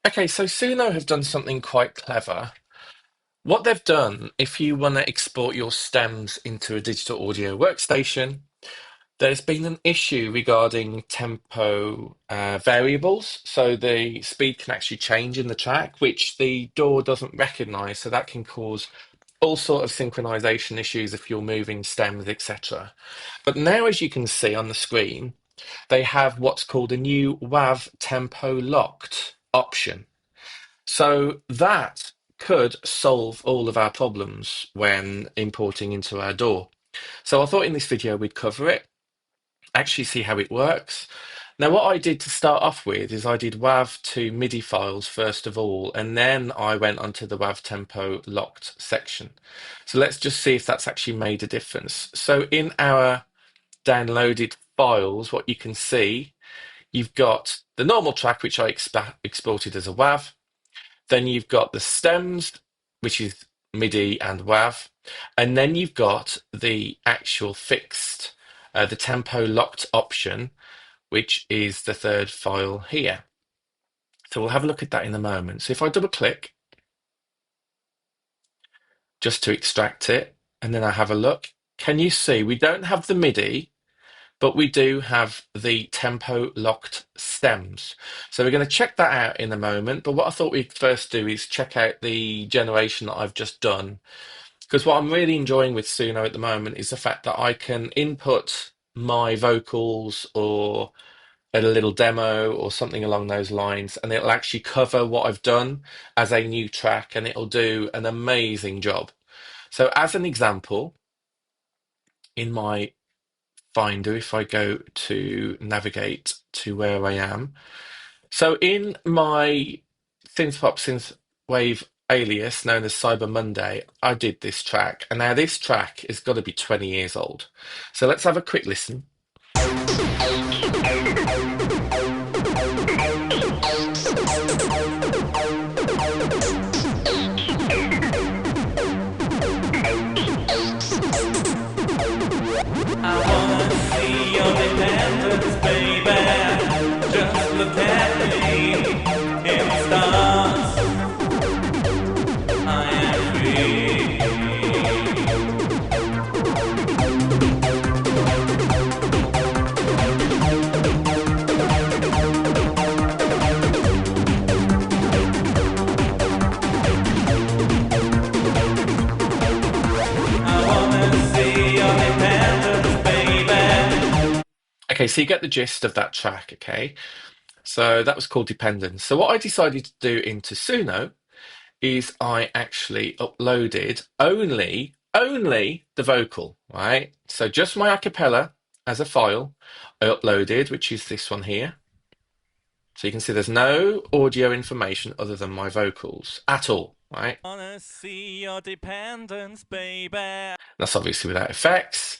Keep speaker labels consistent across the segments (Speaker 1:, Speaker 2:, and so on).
Speaker 1: Okay, so Suno have done something quite clever. What they've done, if you want to export your stems into a digital audio workstation, there's been an issue regarding tempo variables. So the speed can actually change in the track, which the DAW doesn't recognize. So that can cause all sort of synchronization issues if you're moving stems, etc. But now, as you can see on the screen, they have what's called a new WAV tempo locked option. So that could solve all of our problems when importing into our DAW. So I thought in this video we'd cover it, actually see how it works. Now, what I did to start off with is I did WAV to MIDI files first of all, and then I went onto the WAV tempo locked section. So let's just see if that's actually made a difference. So in our downloaded files, what you can see, you've got the normal track, which I exported as a WAV. Then you've got the stems, which is MIDI and WAV. And then you've got the actual fixed, the tempo locked option, which is the third file here. So we'll have a look at that in a moment. So if I double click just to extract it, and then I have a look, can you see we don't have the MIDI, but we do have the tempo locked stems. So we're going to check that out in a moment. But what I thought we'd first do is check out the generation that I've just done. Because what I'm really enjoying with Suno at the moment is the fact that I can input my vocals or a little demo or something along those lines, and it'll actually cover what I've done as a new track, and it'll do an amazing job. So as an example, in my Finder, if I go to navigate to where I am, so in my synthpop synthwave alias known as Cyber Monday, I did this track, and now this track has got to be 20 years old. So let's have a quick listen.
Speaker 2: I wanna see your dependence, baby. Just look at me in the stars. I am free. I wanna see your dependence, baby.
Speaker 1: Okay, so you get the gist of that track, okay? So that was called Dependence. So what I decided to do into Suno is I actually uploaded only the vocal, right? So just my a cappella as a file I uploaded, which is this one here. So you can see there's no audio information other than my vocals at all, right?
Speaker 2: Wanna see your dependence, baby.
Speaker 1: That's obviously without effects.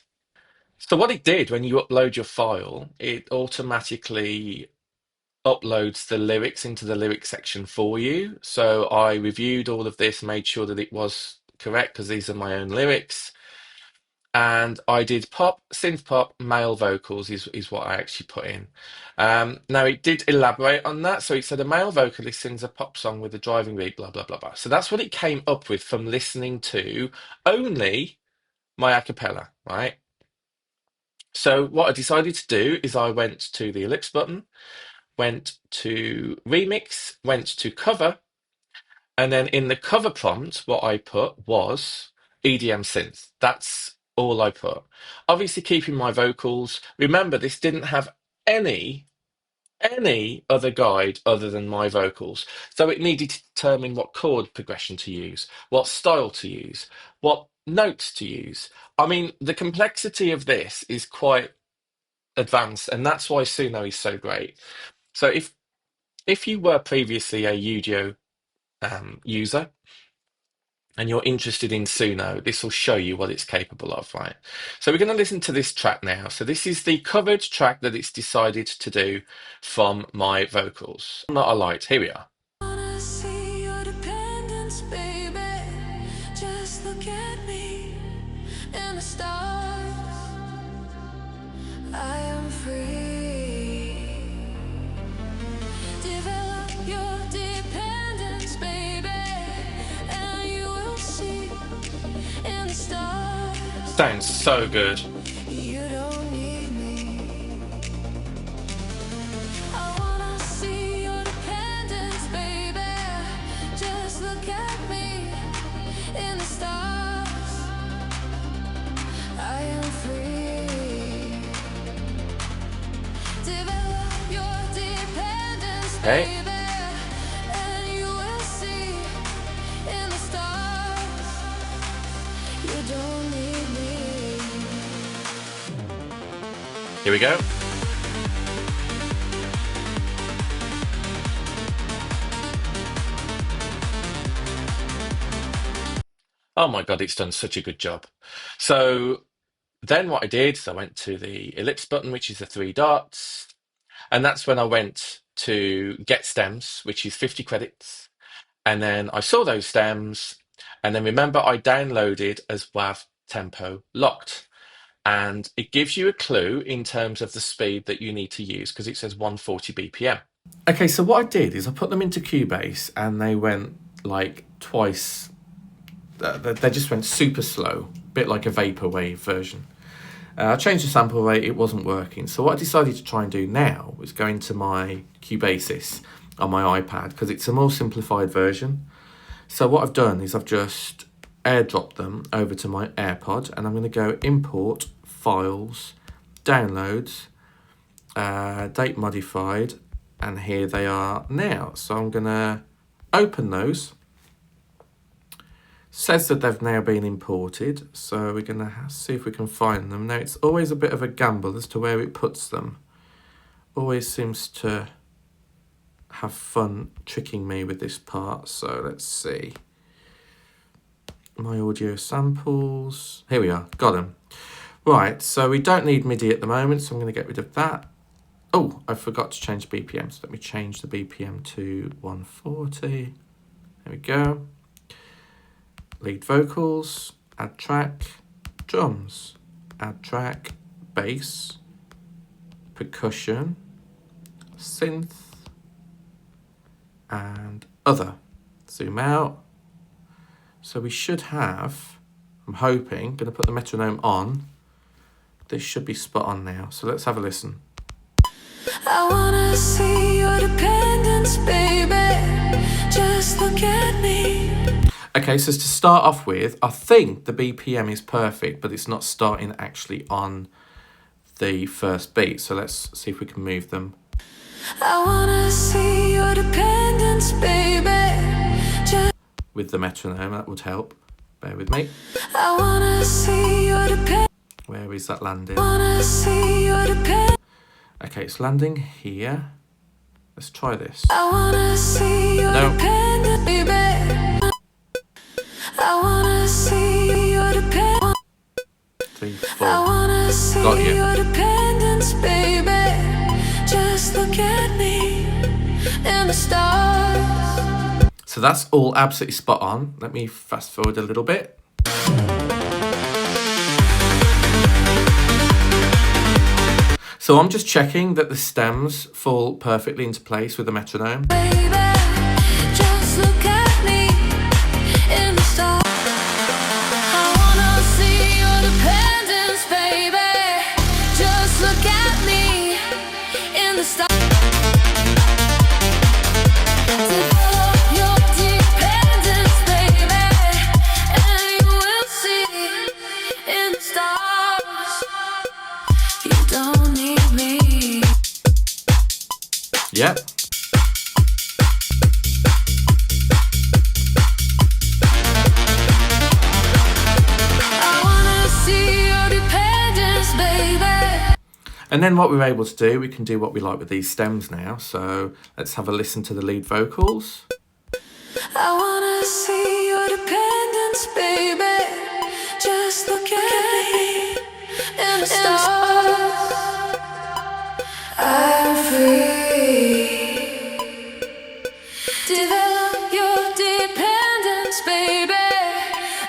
Speaker 1: So what it did when you upload your file, it automatically uploads the lyrics into the lyric section for you. So I reviewed all of this, made sure that it was correct because these are my own lyrics. And I did pop, synth pop, male vocals is what I actually put in. Now it did elaborate on that. So it said a male vocalist sings a pop song with a driving beat, blah, blah, blah, blah. So that's what it came up with from listening to only my a cappella, right? So what I decided to do is I went to the ellipse button, went to remix, went to cover, and then in the cover prompt, what I put was EDM synth. That's all I put. Obviously, keeping my vocals. Remember, this didn't have any other guide other than my vocals. So it needed to determine what chord progression to use, what style to use, what notes to use. I mean, the complexity of this is quite advanced, and that's why Suno is so great. So if you were previously a Udio user and you're interested in Suno, this will show you what it's capable of, right? So we're going to listen to this track now. So this is the covered track that it's decided to do from my vocals. That I liked. Here we are.
Speaker 3: Wanna see your dependence, baby. Just look at me in the stars. I am free. Develop your dependence.
Speaker 1: Sounds so good.
Speaker 3: You don't need me. I wanna see your dependence, baby. Just look at me in the stars. I am free. Develop your dependence,
Speaker 1: Okay.
Speaker 3: baby, and you will see in the stars. You don't need me.
Speaker 1: Here we go. Oh my God, it's done such a good job. So then what I did is I went to the ellipse button, which is the three dots, and that's when I went to get stems, which is 50 credits. And then I saw those stems, and then remember I downloaded as WAV tempo locked. And it gives you a clue in terms of the speed that you need to use because it says 140 BPM. Okay, so what I did is I put them into Cubase and they went like twice. They just went super slow, a bit like a vaporwave version. I changed the sample rate, it wasn't working. So what I decided to try and do now was go into my Cubasis on my iPad because it's a more simplified version. So what I've done is I've just airdropped them over to my AirPod and I'm going to go import files, downloads, date modified, and here they are now. So I'm going to open those. Says that they've now been imported, so we're going to see if we can find them. Now it's always a bit of a gamble as to where it puts them. Always seems to have fun tricking me with this part, so let's see. My audio samples, here we are, got them. Right, so we don't need MIDI at the moment, so I'm going to get rid of that. Oh, I forgot to change BPM, so let me change the BPM to 140. There we go. Lead vocals, add track, drums, add track, bass, percussion, synth, and other. Zoom out. So we should have, I'm hoping, going to put the metronome on. This should be spot on now. So let's have a listen.
Speaker 3: I wanna see your dependence, baby. Just look at me.
Speaker 1: Okay, so to start off with, I think the BPM is perfect, but it's not starting actually on the first beat. So let's see if we can move them.
Speaker 3: I wanna see your dependence, baby. Just
Speaker 1: With the metronome, that would help. Bear with me.
Speaker 3: I wanna see your dependence.
Speaker 1: Where is that landing?
Speaker 3: Wanna see your dependence.
Speaker 1: Okay, it's landing here. Let's try this.
Speaker 3: I wanna see your
Speaker 1: No.
Speaker 3: dependence, baby. I wanna see your dependence.
Speaker 1: 3,
Speaker 3: I
Speaker 1: 4.
Speaker 3: wanna see
Speaker 1: Got you.
Speaker 3: your dependence, baby. Just look at me and the stars.
Speaker 1: So that's all absolutely spot on. Let me fast forward a little bit. So I'm just checking that the stems fall perfectly into place with the metronome.
Speaker 3: Baby, just look at me in the stars. I wanna see your dependence, baby. Just look at me in the stars. Develop your dependence, baby, and you will see in the stars. You don't need me.
Speaker 1: Yep.
Speaker 3: I wanna see your dependence, baby.
Speaker 1: And then what we're able to do, we can do what we like with these stems now. So let's have a listen to the lead vocals.
Speaker 3: I wanna see your dependence, baby. Just look at me and the stars. I'm free. Develop your dependence, baby,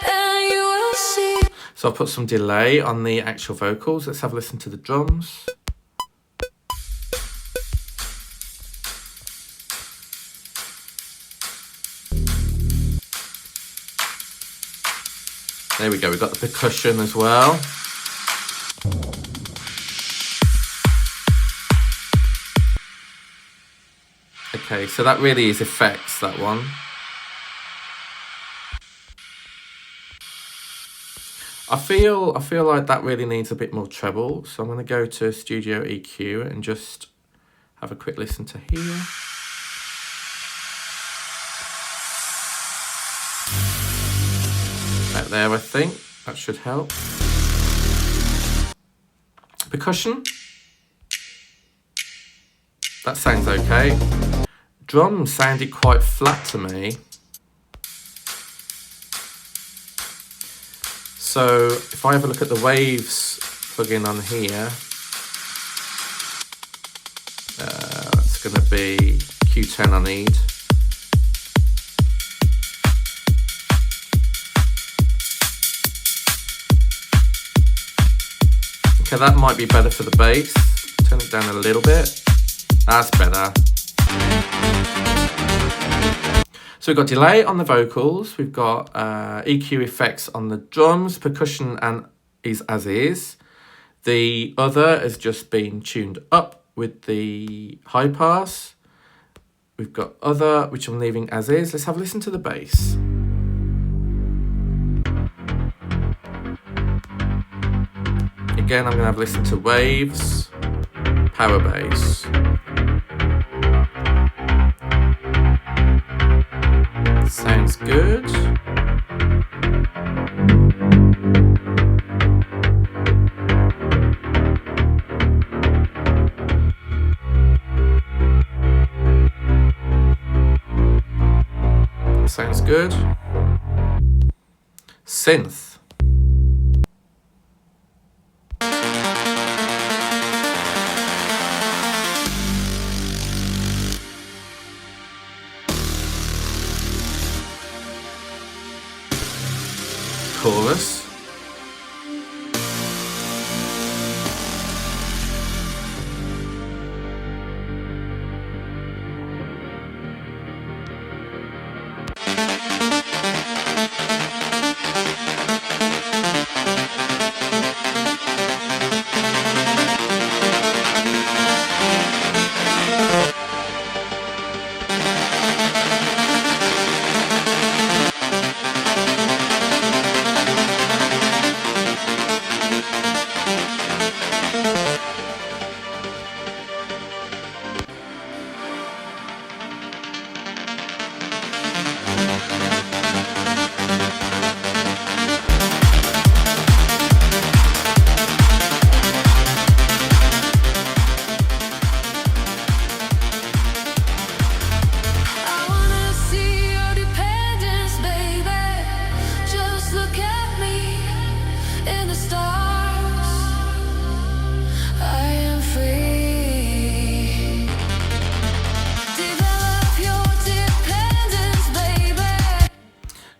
Speaker 3: and you will see.
Speaker 1: So I'll put some delay on the actual vocals. Let's have a listen to the drums. There we go, we've got the percussion as well. Okay, so that really is effects, that one. I feel like that really needs a bit more treble, so I'm going to go to Studio EQ and just have a quick listen to here. About there, I think. That should help. Percussion. That sounds okay. Drums sounded quite flat to me. So if I have a look at the waves plugin on here, that's going to be Q10 I need. Okay, that might be better for the bass. Turn it down a little bit. That's better. So we've got delay on the vocals, we've got EQ effects on the drums, percussion and is as is. The other has just been tuned up with the high pass. We've got other, which I'm leaving as is. Let's have a listen to the bass. Again, I'm going to have a listen to waves, power bass. Sounds good. Sounds good. Synth. Chorus.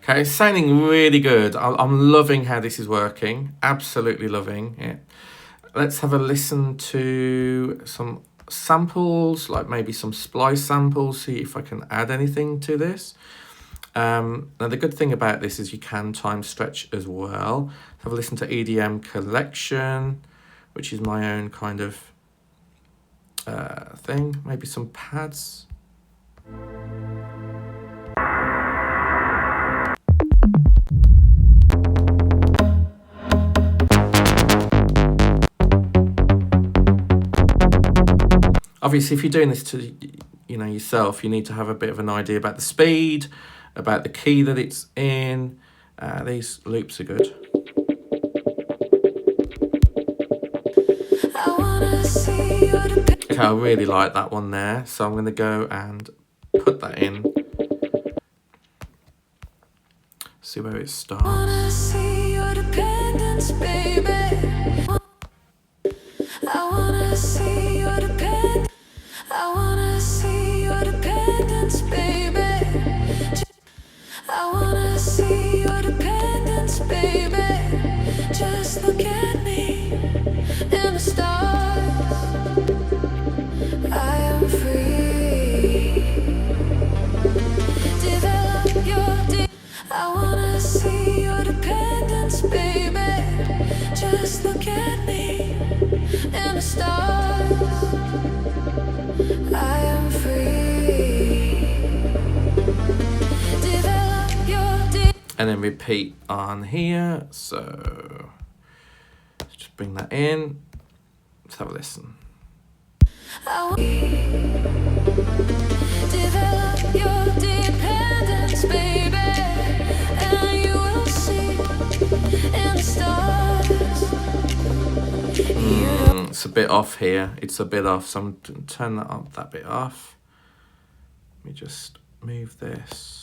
Speaker 1: Okay, it's sounding really good. I'm loving how this is working. Absolutely loving it. Let's have a listen to some samples, like maybe some splice samples, see if I can add anything to this. Now, the good thing about this is you can time stretch as well. Have a listen to EDM Collection, which is my own kind of thing. Maybe some pads. Obviously, if you're doing this to, yourself, you need to have a bit of an idea about the speed, about the key that it's in. These loops are good. Okay, I really like that one there, so I'm going to go and put that in. See where it starts.
Speaker 3: Just look at me in the stars. I am free. Develop your I wanna see your dependence,
Speaker 1: and repeat on here. So let's just bring that in. Let's have a listen.
Speaker 3: Develop your dependence, baby, and you will see in the stars.
Speaker 1: It's a bit off here. It's a bit off, so I'm going to turn that bit off. Let me just move this.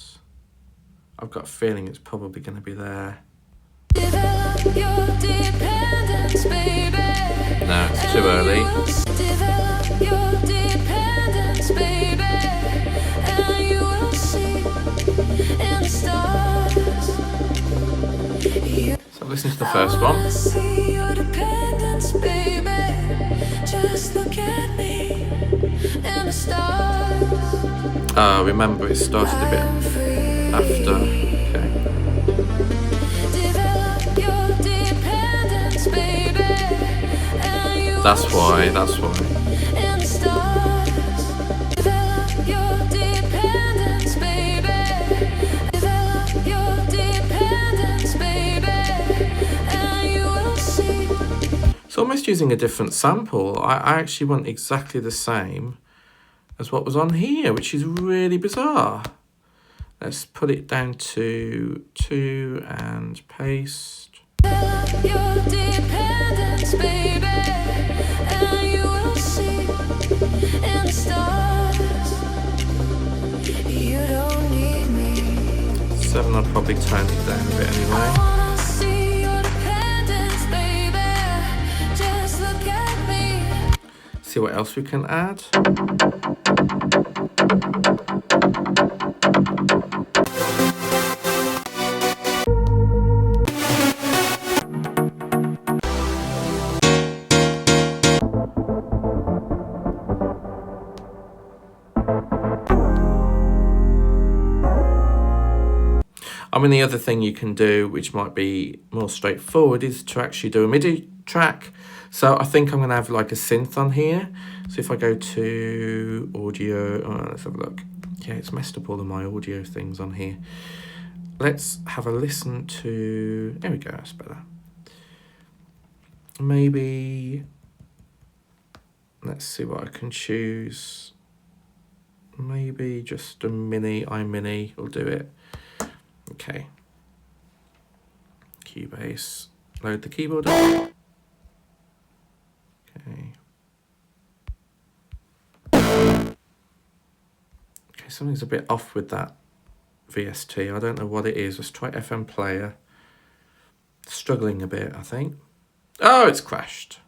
Speaker 1: I've got a feeling it's probably going to be there.
Speaker 3: Develop your dependence, baby.
Speaker 1: No, it's too early.
Speaker 3: Develop your dependence, baby, and you will see in the stars.
Speaker 1: So listen to the first one.
Speaker 3: See your dependence, baby. Just look at me in the stars.
Speaker 1: Remember it started a bit after. Okay.
Speaker 3: Develop your dependence, baby, and you
Speaker 1: That's why.
Speaker 3: in the stars. Develop your dependence, baby. Develop your dependence, baby, and you will see.
Speaker 1: It's almost using a different sample. I actually want exactly the same as what was on here, which is really bizarre. Let's put it down to 2 and paste.
Speaker 3: Develop your dependence, baby, and you will see in the stars. You don't need me.
Speaker 1: 7, I'll probably tone it down a bit
Speaker 3: I
Speaker 1: anyway.
Speaker 3: wanna see your dependence, baby. Just look at me.
Speaker 1: See what else we can add. I mean, the other thing you can do, which might be more straightforward, is to actually do a MIDI track. So I think I'm going to have like a synth on here. So if I go to audio, let's have a look. Yeah, it's messed up all of my audio things on here. Let's have a listen to, there we go, that's better. Maybe, let's see what I can choose. Maybe just a mini, iMini will do it. Okay. Cubase. Load the keyboard up. Okay. Okay, something's a bit off with that VST. I don't know what it is. Let's try FM player. Struggling a bit, I think. Oh, it's crashed.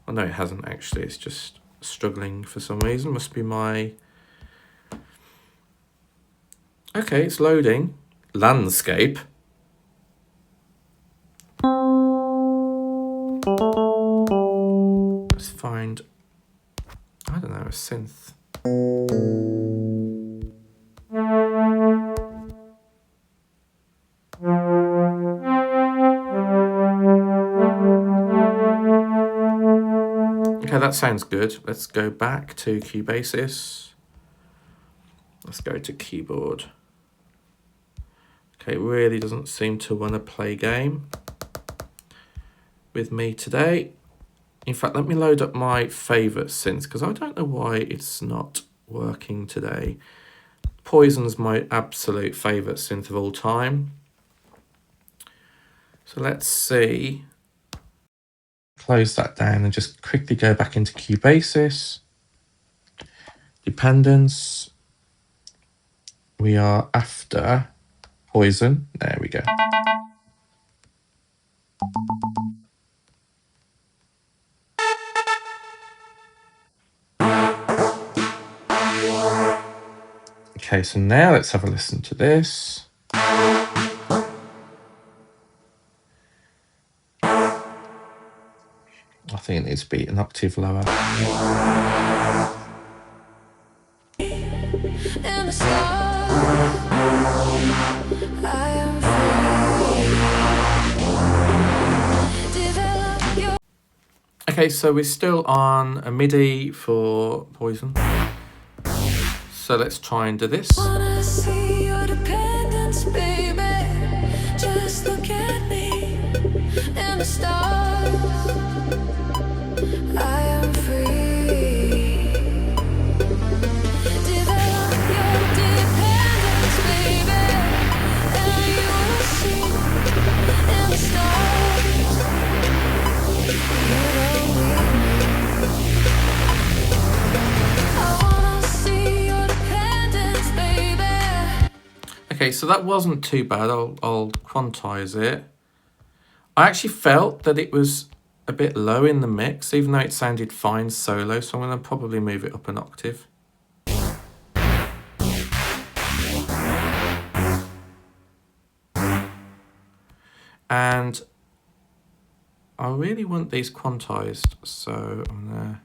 Speaker 1: Oh no, it hasn't actually. It's just struggling for some reason. Must be my... Okay, it's loading. Landscape. Let's find, I don't know, a synth. Okay, that sounds good. Let's go back to Cubasis. Let's go to keyboard. Okay, it really doesn't seem to want to play game with me today. In fact, let me load up my favourite synths, because I don't know why it's not working today. Poison's my absolute favourite synth of all time. So let's see. Close that down and just quickly go back into Cubasis. Dependence. We are after Poison. There we go. Okay, so now let's have a listen to this. I think it needs to be an octave lower.
Speaker 3: In the stars, I am free. Develop your
Speaker 1: Okay, so we're still on a MIDI for Poison. So let's try and do this.
Speaker 3: wanna see your dependence, baby.
Speaker 4: Okay, so that wasn't too bad. I'll quantize it. I actually felt that it was a bit low in the mix, even though it sounded fine solo, so I'm going to probably move it up an octave. And I really want these quantized, so I'm going to...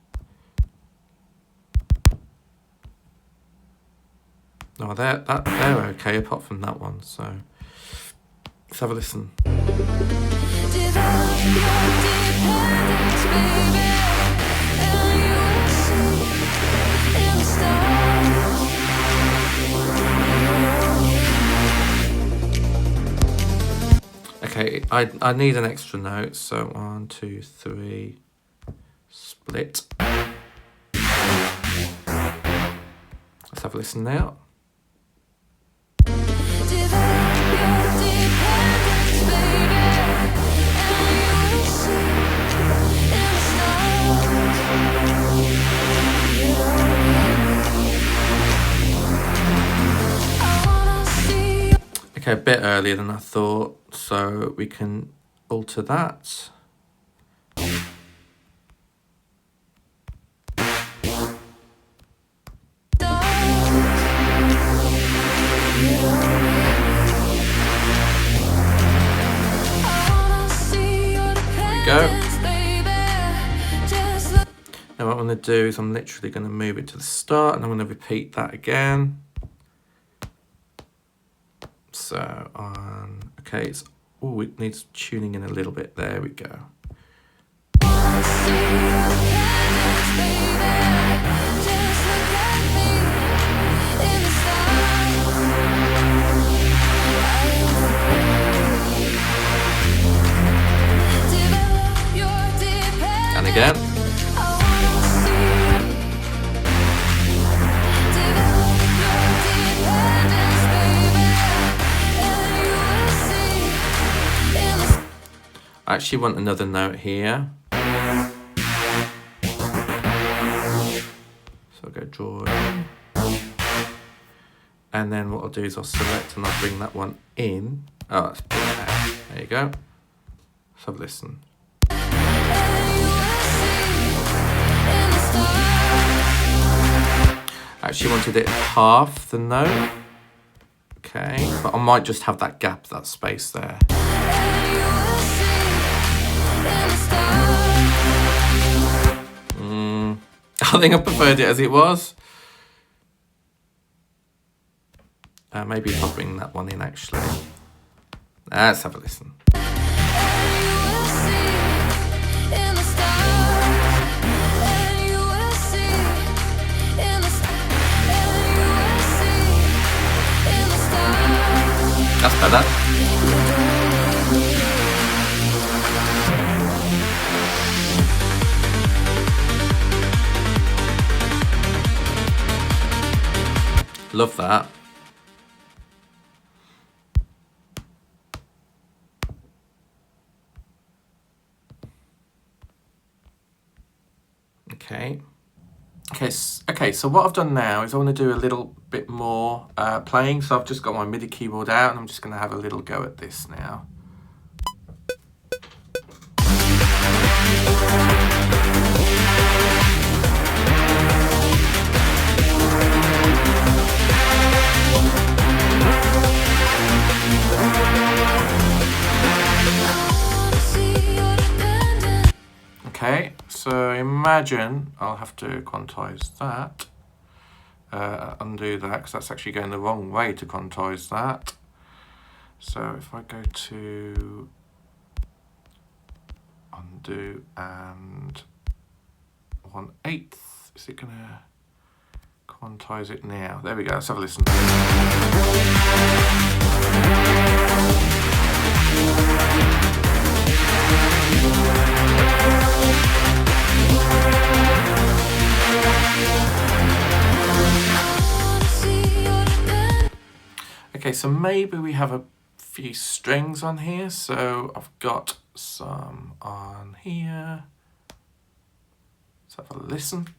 Speaker 4: Oh, they're okay, apart from that one, so let's have a listen. Okay, I need an extra note, so 1, 2, 3, split. Let's have a listen now. Okay, a bit earlier than I thought, so we can alter that. Go. Now what I'm going to do is I'm literally going to move it to the start and I'm going to repeat that again. So okay, it's it needs tuning in a little bit. There we go. And again. I actually want another note here. So I'll go draw in. And then what I'll do is I'll select and I'll bring that one in. Oh, that's brilliant. There you go. Let's have a listen. I actually wanted it half the note. Okay, but I might just have that gap, that space there. I think I preferred it as it was. Maybe if I bring that one in actually. Let's have a listen. That's better. Love that. Okay. Okay, so what I've done now is I want to do a little bit more playing. So I've just got my MIDI keyboard out and I'm just going to have a little go at this now. Okay, so imagine I'll have to quantize that, undo that, because that's actually going the wrong way to quantize that. So if I go to undo and 1/8, is it going to quantize it now? There we go, let's have a listen. Okay, so maybe we have a few strings on here. So I've got some on here. Let's have a listen.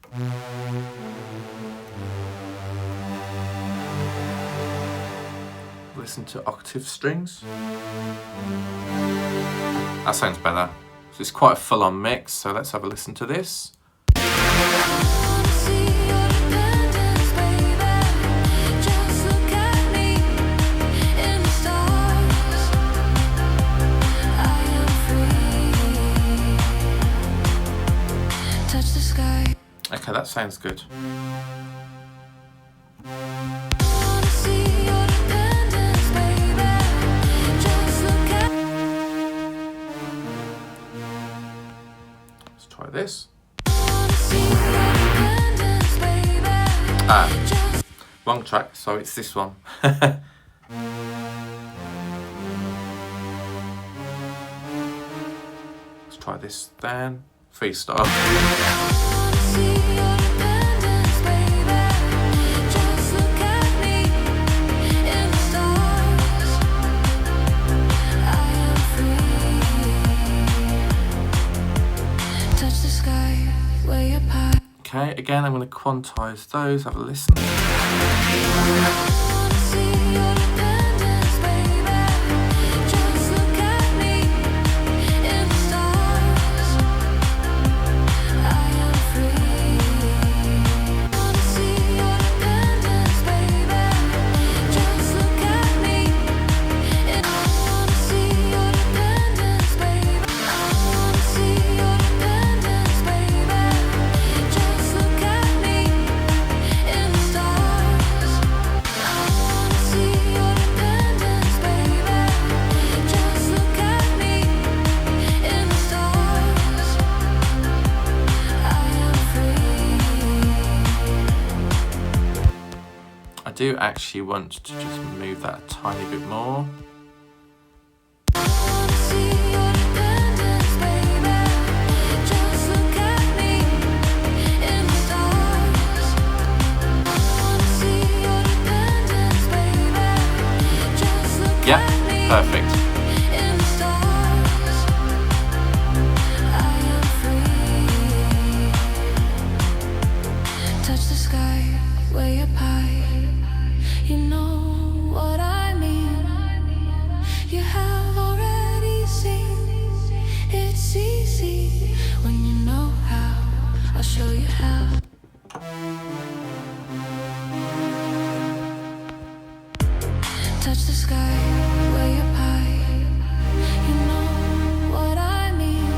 Speaker 4: listen to octave strings. That sounds better. So it's quite a full-on mix, so let's have a listen to this. Okay, that sounds good. Let's try this. Ah, wrong track, so it's this one. Let's try this then. Freestyle. Okay, again, I'm going to quantize those, have a listen. I do actually want to just move that a tiny bit more. Yeah, perfect.
Speaker 3: Touch the sky way up high. You know what I mean. You have already seen. It's easy when you know how. I'll show you how. Touch the sky way up high. You know what I mean.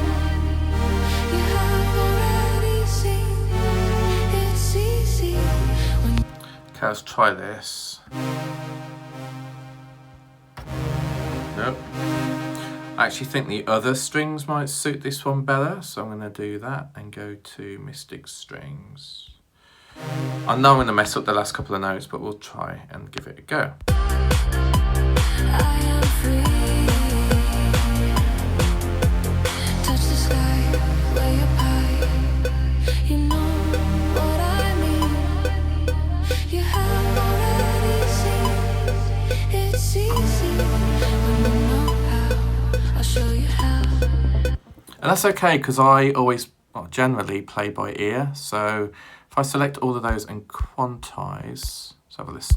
Speaker 3: You have already seen. It's easy when.
Speaker 4: Okay, let's try this. Nope. I actually think the other strings might suit this one better, so I'm going to do that and go to Mystic Strings. I know I'm going to mess up the last couple of notes, but we'll try and give it a go.
Speaker 3: I am free. Touch the sky way up high. You know what I mean. You have already seen. It's easy when you know how. I'll show you how.
Speaker 4: And that's okay, because I always, well, generally play by ear, so if I select all of those and quantize, let's have a listen.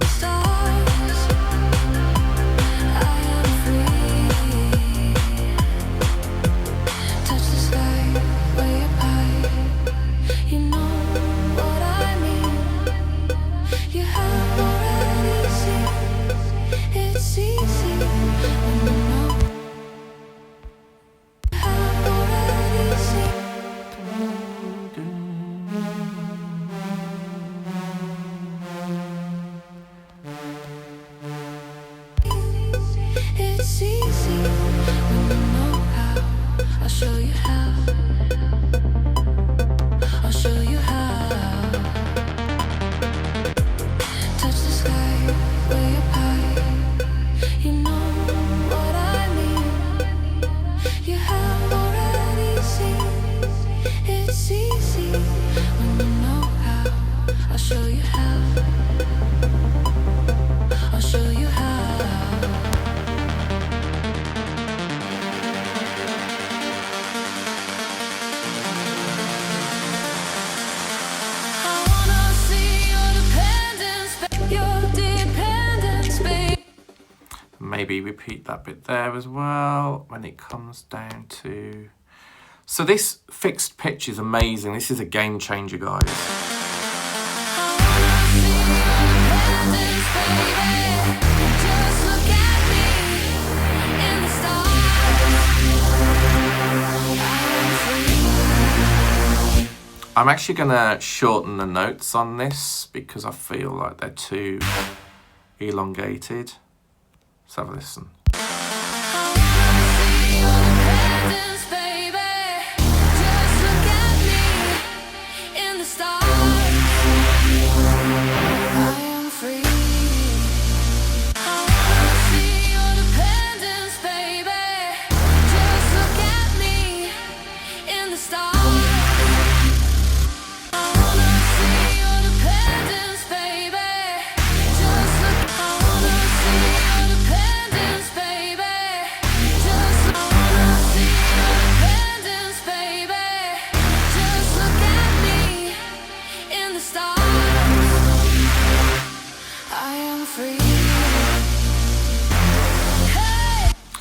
Speaker 4: maybe repeat that bit there as well when it comes down to... So this fixed pitch is amazing. This is a game changer, guys. I'm actually going to shorten the notes on this because I feel like they're too elongated. Let's have a listen.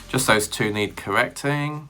Speaker 4: Just those two need correcting.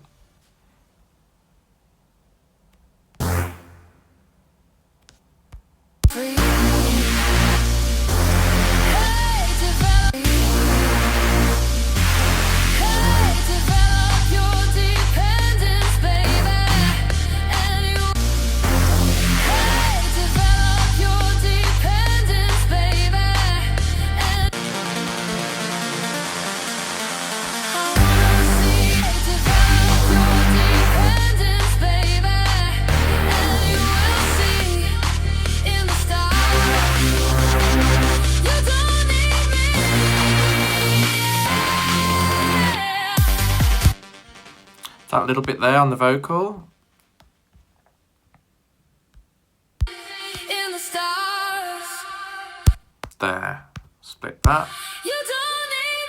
Speaker 4: That little bit there on the vocal.
Speaker 3: In the stars.
Speaker 4: There. Split that.
Speaker 3: You don't need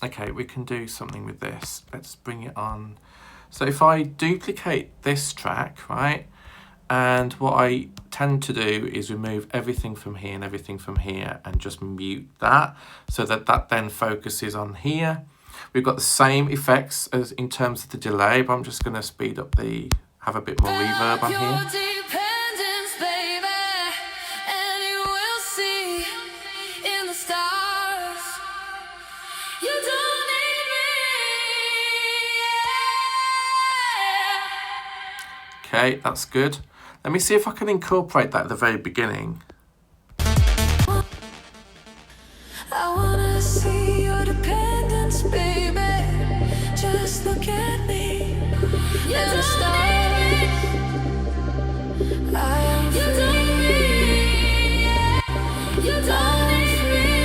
Speaker 3: me.
Speaker 4: Okay, we can do something with this. Let's bring it on. So if I duplicate this track, right? And what I tend to do is remove everything from here and everything from here and just mute that so that that then focuses on here. We've got the same effects as in terms of the delay, but I'm just going to speed up the, have a bit more reverb on here. Okay, that's good. Let me see if I can incorporate that at the very beginning.
Speaker 3: I wanna see your dependence, baby. Just look at me. You don't need me. I am free. You don't need me.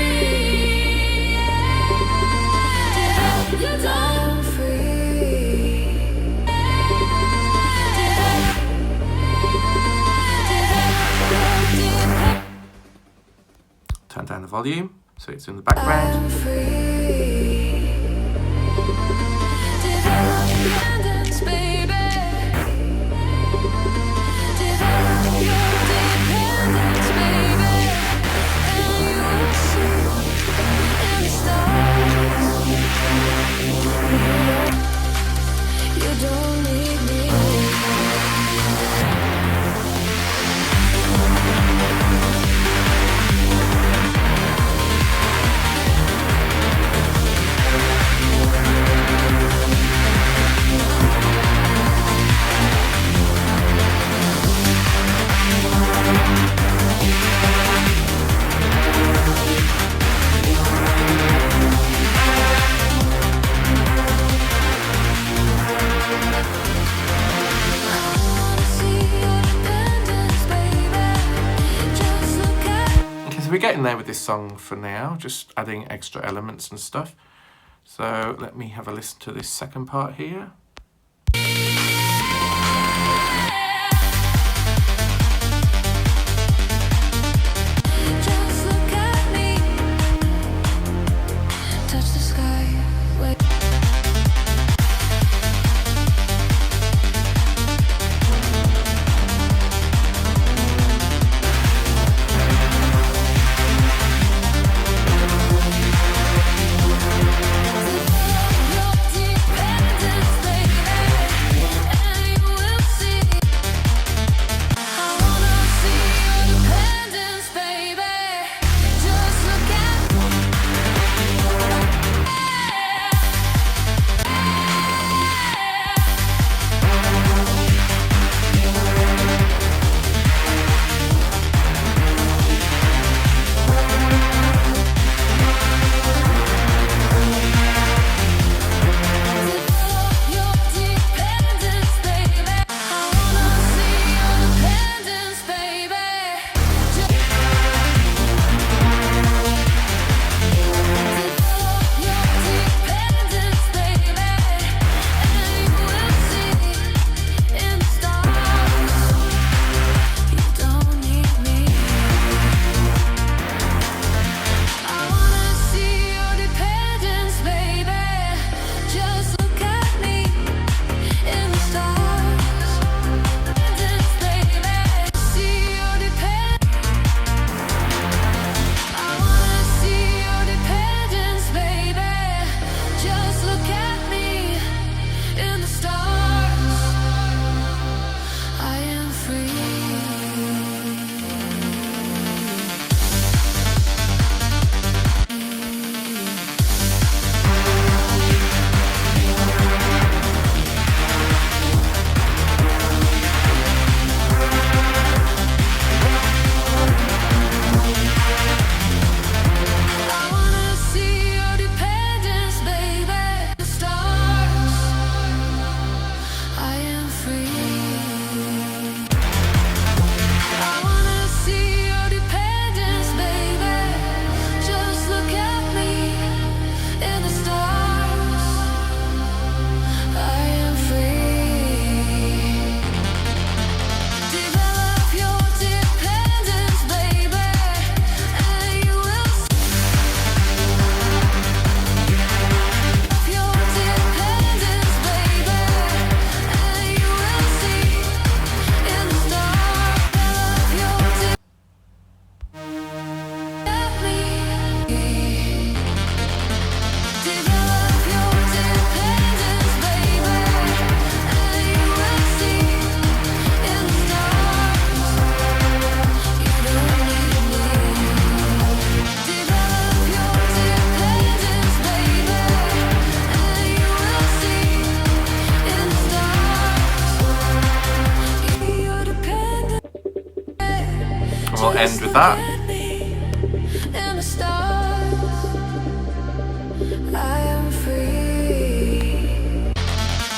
Speaker 3: You don't free.
Speaker 4: Turn down the volume so it's in the background.
Speaker 3: You don't need me.
Speaker 4: We're getting there with this song for now, just adding extra elements and stuff. So let me have a listen to this second part here.
Speaker 3: Just look at me. Touch the sky.
Speaker 4: we'll end with that.
Speaker 3: In the stars, I am free.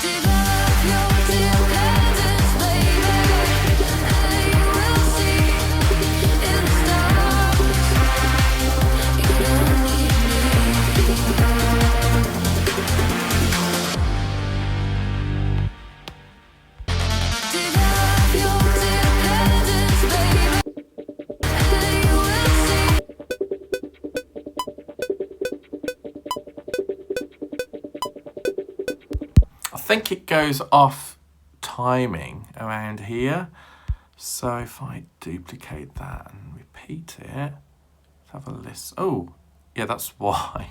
Speaker 3: Develop your independence, baby, and you will see. In the stars, you don't need me. Develop your independence, baby, and you will see.
Speaker 4: I think it goes off timing around here. So if I duplicate that and repeat it, let's have a list. Oh, yeah, that's why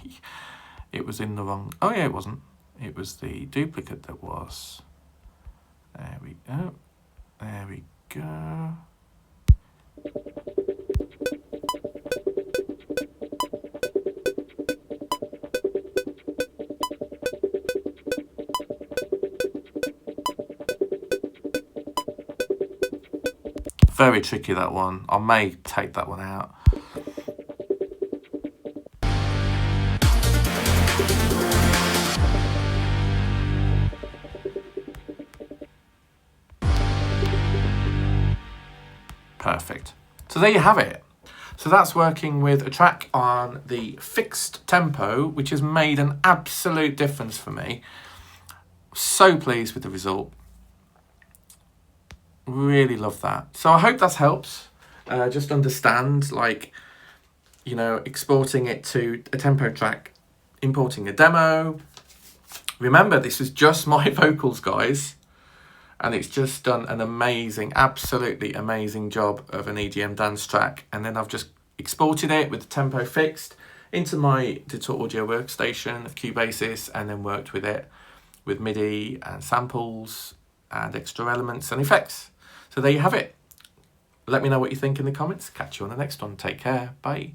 Speaker 4: it was in the wrong. Oh yeah, it wasn't. It was the duplicate that was. There we go. There we go. Very tricky, that one. I may take that one out. Perfect. So there you have it. So that's working with a track on the fixed tempo, which has made an absolute difference for me. So pleased with the result. Really love that. So I hope that helps. Just understand, like, you know, exporting it to a tempo track, importing a demo. Remember, this is just my vocals, guys. And it's just done an amazing, absolutely amazing job of an EDM dance track. And then I've just exported it with the tempo fixed into my digital audio workstation of Cubasis, and then worked with it with MIDI and samples and extra elements and effects. So there you have it. Let me know what you think in the comments. Catch you on the next one. Take care. Bye.